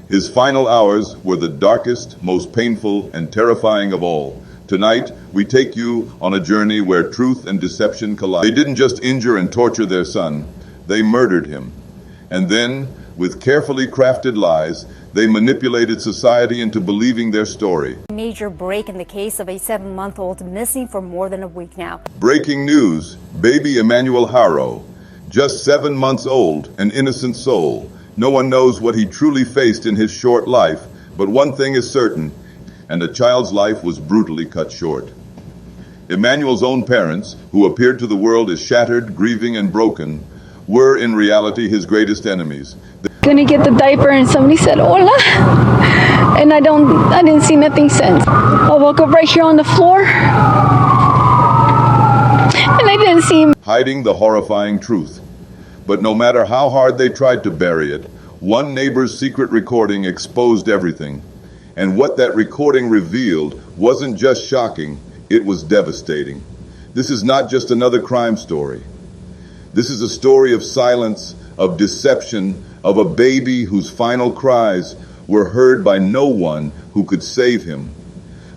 His final hours were the darkest, most painful, and terrifying of all. Tonight, we take you on a journey where truth and deception collide. They didn't just injure and torture their son, they murdered him. And then, with carefully crafted lies, they manipulated society into believing their story. Major break in the case of a 7-month-old missing for more than a week now. Breaking news, Baby Emanuel Haro, just 7 months old, an innocent soul. No one knows what he truly faced in his short life, but one thing is certain, and a child's life was brutally cut short. Emmanuel's own parents, who appeared to the world as shattered, grieving, and broken, were in reality his greatest enemies. Gonna get the diaper and somebody said hola, and I didn't see nothing since. I woke up right here on the floor and I didn't see him. Hiding the horrifying truth. But no matter how hard they tried to bury it, one neighbor's secret recording exposed everything. And what that recording revealed wasn't just shocking, it was devastating. This is not just another crime story. This is a story of silence, of deception, of a baby whose final cries were heard by no one who could save him.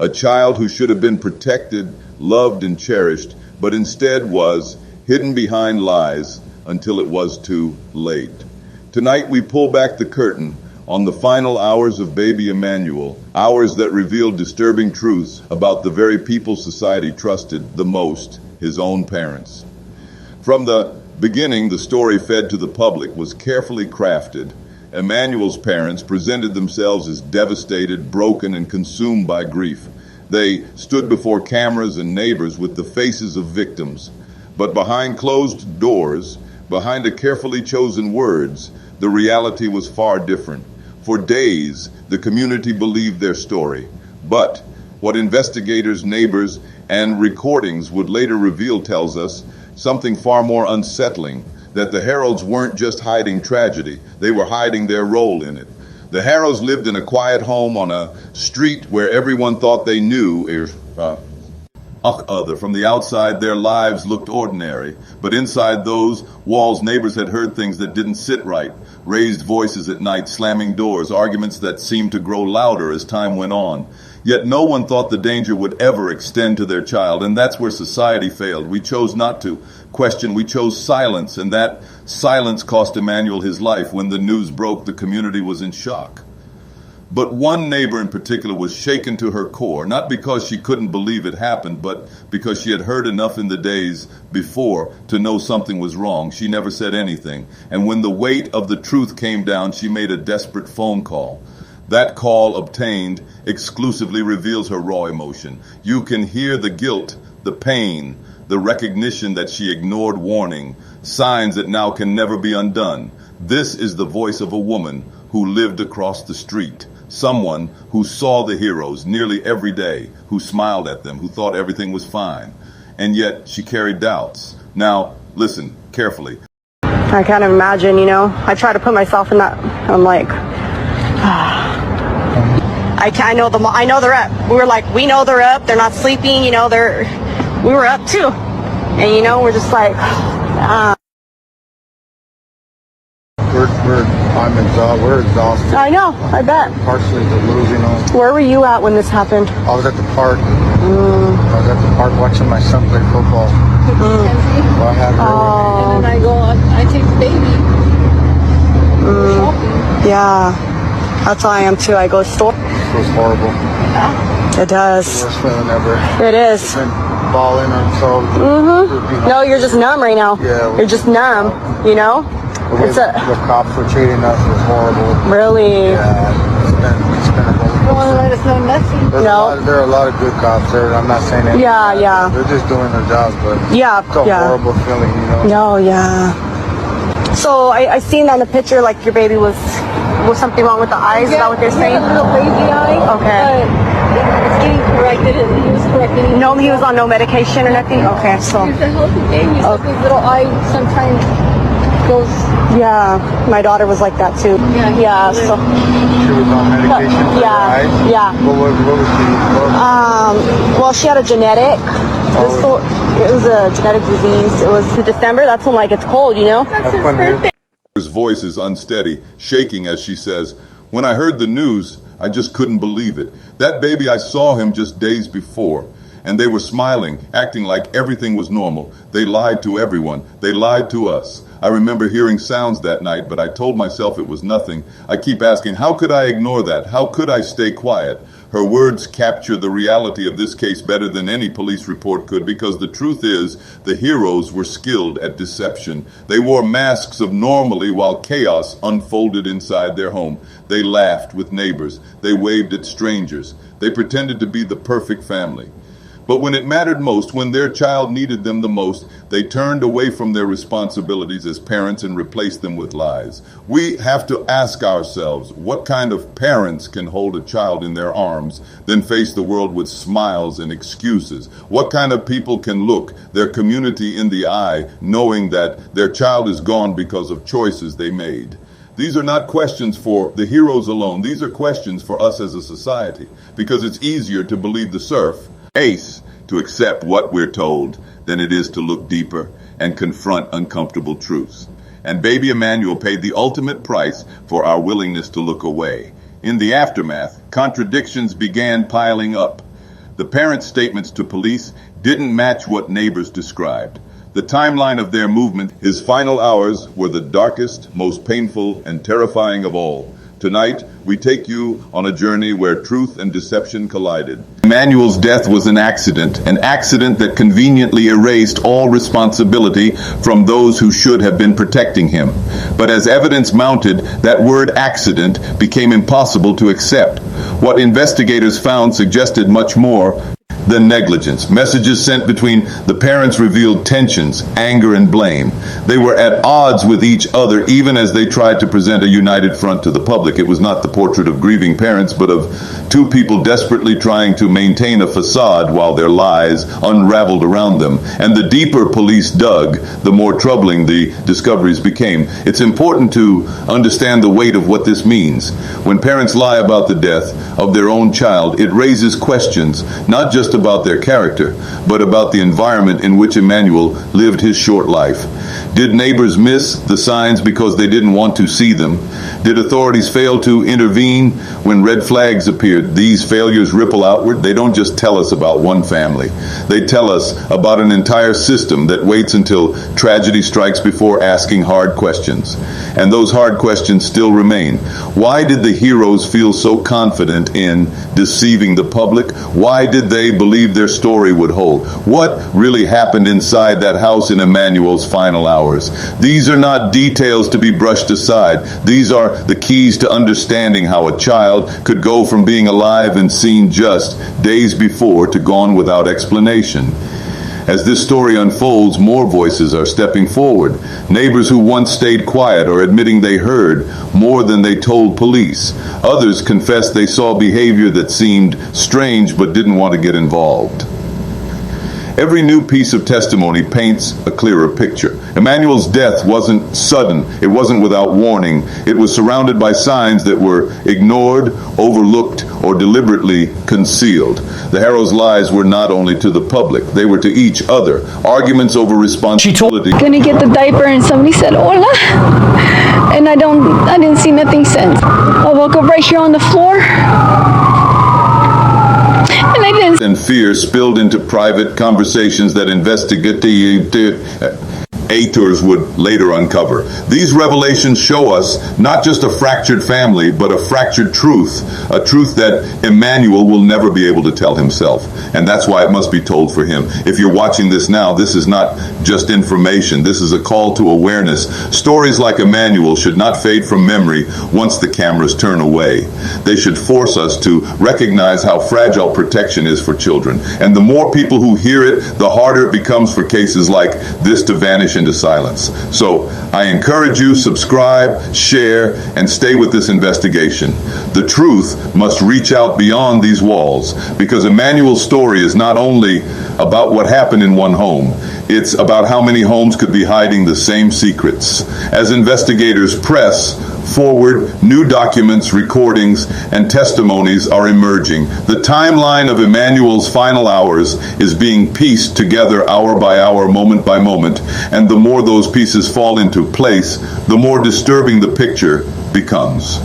A child who should have been protected, loved, and cherished, but instead was hidden behind lies until it was too late. Tonight we pull back the curtain on the final hours of baby Emmanuel, hours that revealed disturbing truths about the very people society trusted the most, his own parents. From the beginning, the story fed to the public was carefully crafted. Emmanuel's parents presented themselves as devastated, broken, and consumed by grief. They stood before cameras and neighbors with the faces of victims. But behind closed doors, behind a carefully chosen words, the reality was far different. For days, the community believed their story. But what investigators, neighbors, and recordings would later reveal tells us something far more unsettling, that the Haros weren't just hiding tragedy, they were hiding their role in it. The Haros lived in a quiet home on a street where everyone thought they knew other. From the outside, their lives looked ordinary, but inside those walls, neighbors had heard things that didn't sit right. Raised voices at night, slamming doors, arguments that seemed to grow louder as time went on. Yet no one thought the danger would ever extend to their child, and that's where society failed. We chose not to question, we chose silence, and that silence cost Emmanuel his life. When the news broke, the community was in shock. But one neighbor in particular was shaken to her core, not because she couldn't believe it happened, but because she had heard enough in the days before to know something was wrong. She never said anything, and when the weight of the truth came down, she made a desperate phone call. That call, obtained exclusively, reveals her raw emotion. You can hear the guilt, the pain, the recognition that she ignored warning, signs that now can never be undone. This is the voice of a woman who lived across the street, someone who saw the heroes nearly every day, who smiled at them, who thought everything was fine. And yet she carried doubts. Now, listen carefully. I can't imagine, I try to put myself in that. I'm like, I know they're up. We were like, we know they're up. They're not sleeping. We were up too. And we're just like, We're exhausted. I know, I bet. Partially delusional. Where were you at when this happened? I was at the park. I was at the park watching my son play football. Well, I had her And then I take the baby. Yeah, that's how I am too. I go to the store. It was horrible. It does. The worst feeling ever. It is. Been balling on so. No, you're just numb right now. Yeah. You're just numb, The cops were treating us was horrible. Really? Yeah, it's been a Don't want to let us know nothing. There are a lot of good cops there. I'm not saying anything. Yeah. They're just doing their jobs, but it's a yeah. horrible feeling, No, yeah. So I seen on the picture like your baby was something wrong with the eyes. Is that what they're saying? A little baby eye. Okay. But it's getting corrected. He was corrected. No, he was on no medication or nothing. Okay, so. He's a healthy baby. So his little eye sometimes goes. Yeah, my daughter was like that too. Yeah. So. She was on medication for her eyes? Yeah. What was she? Well, she had a genetic. It was a genetic disease. It was in December. That's when it's cold, That's his birthday. His voice is unsteady, shaking as she says, When I heard the news, I just couldn't believe it. That baby, I saw him just days before, and they were smiling, acting like everything was normal. They lied to everyone. They lied to us. I remember hearing sounds that night, but I told myself it was nothing. I keep asking, how could I ignore that? How could I stay quiet? Her words capture the reality of this case better than any police report could, because the truth is, the heroes were skilled at deception. They wore masks of normalcy while chaos unfolded inside their home. They laughed with neighbors. They waved at strangers. They pretended to be the perfect family. But when it mattered most, when their child needed them the most, they turned away from their responsibilities as parents and replaced them with lies. We have to ask ourselves, what kind of parents can hold a child in their arms, then face the world with smiles and excuses? What kind of people can look their community in the eye, knowing that their child is gone because of choices they made? These are not questions for the heroes alone. These are questions for us as a society, because it's easier to believe the surf, ace, to accept what we're told than it is to look deeper and confront uncomfortable truths. And Baby Emanuel paid the ultimate price for our willingness to look away. In the aftermath, contradictions began piling up. The parents' statements to police didn't match what neighbors described. The timeline of their movement, his final hours, were the darkest, most painful, and terrifying of all. Tonight, we take you on a journey where truth and deception collided. Emmanuel's death was an accident that conveniently erased all responsibility from those who should have been protecting him. But as evidence mounted, that word accident became impossible to accept. What investigators found suggested much more than negligence. Messages sent between the parents revealed tensions, anger, and blame. They were at odds with each other, even as they tried to present a united front to the public. It was not the portrait of grieving parents, but of two people desperately trying to maintain a facade while their lies unraveled around them. And the deeper police dug, the more troubling the discoveries became. It's important to understand the weight of what this means. When parents lie about the death of their own child, it raises questions, not just about their character, but about the environment in which Emmanuel lived his short life. Did neighbors miss the signs because they didn't want to see them? Did authorities fail to intervene when red flags appeared? These failures ripple outward. They don't just tell us about one family. They tell us about an entire system that waits until tragedy strikes before asking hard questions. And those hard questions still remain. Why did the heroes feel so confident in deceiving the public? Why did they believe their story would hold? What really happened inside that house in Emmanuel's final hours? These are not details to be brushed aside. These are the keys to understanding how a child could go from being alive and seen just days before to gone without explanation. As this story unfolds, more voices are stepping forward. Neighbors who once stayed quiet are admitting they heard more than they told police. Others confess they saw behavior that seemed strange but didn't want to get involved. Every new piece of testimony paints a clearer picture. Emmanuel's death wasn't sudden. It wasn't without warning. It was surrounded by signs that were ignored, overlooked, or deliberately concealed. The Haro's lies were not only to the public, they were to each other. Arguments over responsibility. Gonna get the diaper and somebody said, "Hola," and I didn't see nothing since. I woke up right here on the floor. And fear spilled into private conversations that investigators would later uncover. These revelations show us not just a fractured family, but a fractured truth, a truth that Emmanuel will never be able to tell himself. And that's why it must be told for him. If you're watching this now, this is not just information. This is a call to awareness. Stories like Emmanuel should not fade from memory once the cameras turn away. They should force us to recognize how fragile protection is for children. And the more people who hear it, the harder it becomes for cases like this to vanish into silence. So I encourage you, subscribe, share, and stay with this investigation. The truth must reach out beyond these walls, because Emmanuel's story is not only about what happened in one home, it's about how many homes could be hiding the same secrets. As investigators press forward, new documents, recordings, and testimonies are emerging. The timeline of Emmanuel's final hours is being pieced together hour by hour, moment by moment, and the more those pieces fall into place, the more disturbing the picture becomes.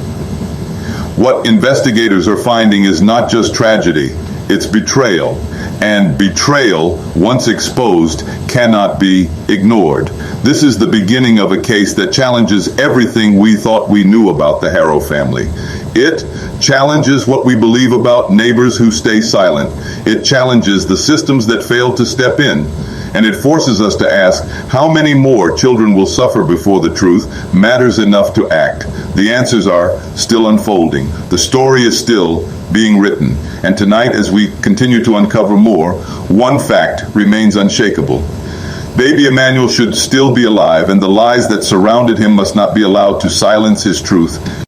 What investigators are finding is not just tragedy, it's betrayal. And betrayal, once exposed, cannot be ignored. This is the beginning of a case that challenges everything we thought we knew about the Haro family. It challenges what we believe about neighbors who stay silent. It challenges the systems that fail to step in. And it forces us to ask how many more children will suffer before the truth matters enough to act. The answers are still unfolding. The story is still being written. And tonight, as we continue to uncover more, one fact remains unshakable. Baby Emanuel should still be alive, and the lies that surrounded him must not be allowed to silence his truth.